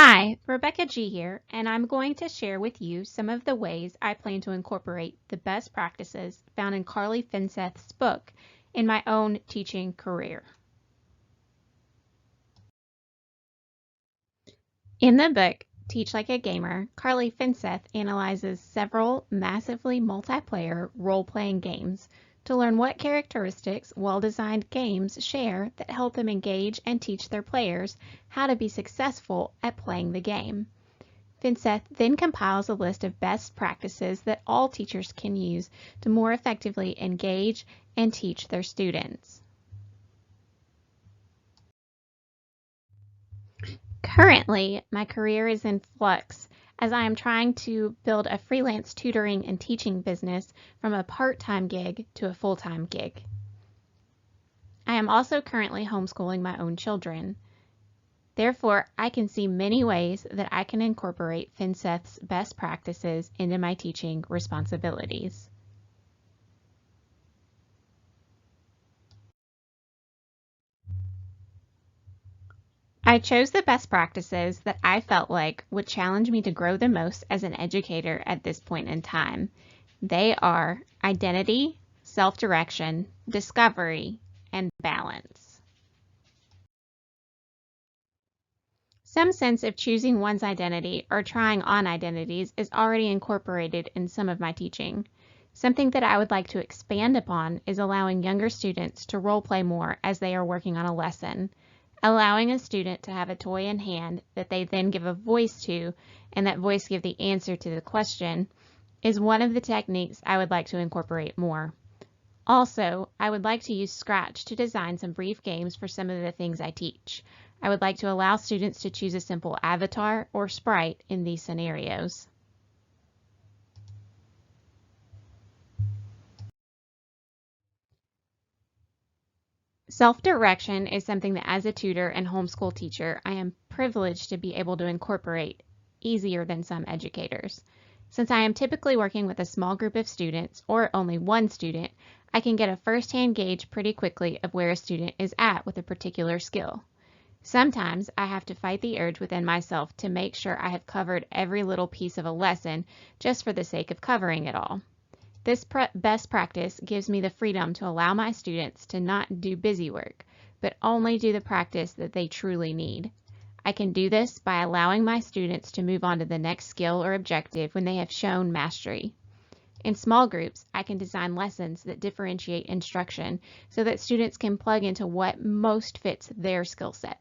Hi, Rebecca G here, and I'm going to share with you some of the ways I plan to incorporate the best practices found in Carly Finseth's book in my own teaching career. In the book, Teach Like a Gamer, Carly Finseth analyzes several massively multiplayer role-playing games to learn what characteristics well-designed games share that help them engage and teach their players how to be successful at playing the game. Finseth then compiles a list of best practices that all teachers can use to more effectively engage and teach their students. Currently, my career is in flux as I am trying to build a freelance tutoring and teaching business from a part-time gig to a full-time gig. I am also currently homeschooling my own children. Therefore, I can see many ways that I can incorporate Finseth's best practices into my teaching responsibilities. I chose the best practices that I felt like would challenge me to grow the most as an educator at this point in time. They are identity, self-direction, discovery, and balance. Some sense of choosing one's identity or trying on identities is already incorporated in some of my teaching. Something that I would like to expand upon is allowing younger students to role play more as they are working on a lesson. Allowing a student to have a toy in hand that they then give a voice to, and that voice give the answer to the question, is one of the techniques I would like to incorporate more. Also, I would like to use Scratch to design some brief games for some of the things I teach. I would like to allow students to choose a simple avatar or sprite in these scenarios. Self-direction is something that as a tutor and homeschool teacher, I am privileged to be able to incorporate easier than some educators. Since I am typically working with a small group of students or only one student, I can get a first-hand gauge pretty quickly of where a student is at with a particular skill. Sometimes I have to fight the urge within myself to make sure I have covered every little piece of a lesson just for the sake of covering it all. This best practice gives me the freedom to allow my students to not do busy work, but only do the practice that they truly need. I can do this by allowing my students to move on to the next skill or objective when they have shown mastery. In small groups, I can design lessons that differentiate instruction so that students can plug into what most fits their skill set.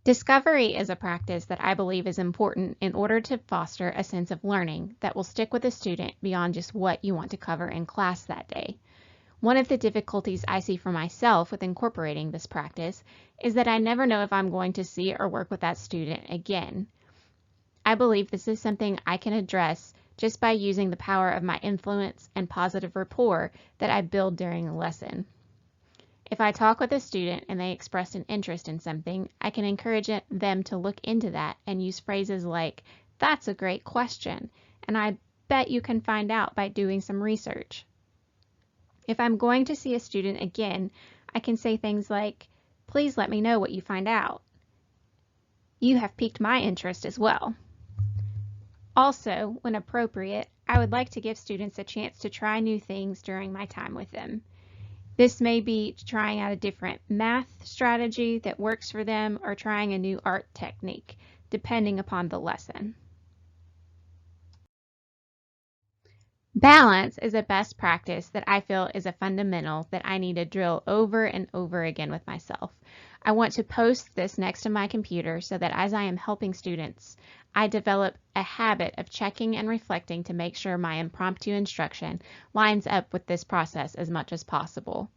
Discovery is a practice that I believe is important in order to foster a sense of learning that will stick with a student beyond just what you want to cover in class that day. One of the difficulties I see for myself with incorporating this practice is that I never know if I'm going to see or work with that student again. I believe this is something I can address just by using the power of my influence and positive rapport that I build during a lesson. If I talk with a student and they express an interest in something, I can encourage them to look into that and use phrases like, "That's a great question, and I bet you can find out by doing some research." If I'm going to see a student again, I can say things like, "Please let me know what you find out. You have piqued my interest as well." Also, when appropriate, I would like to give students a chance to try new things during my time with them. This may be trying out a different math strategy that works for them or trying a new art technique, depending upon the lesson. Balance is a best practice that I feel is a fundamental that I need to drill over and over again with myself. I want to post this next to my computer so that as I am helping students, I develop a habit of checking and reflecting to make sure my impromptu instruction lines up with this process as much as possible.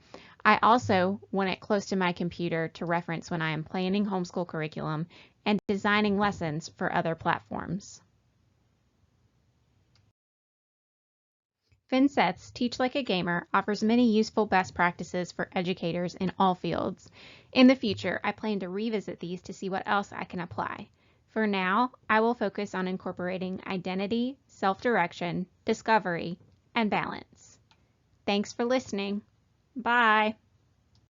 I also want it close to my computer to reference when I am planning homeschool curriculum and designing lessons for other platforms. Finseth's Teach Like a Gamer offers many useful best practices for educators in all fields. In the future, I plan to revisit these to see what else I can apply. For now, I will focus on incorporating identity, self-direction, discovery, and balance. Thanks for listening. Bye.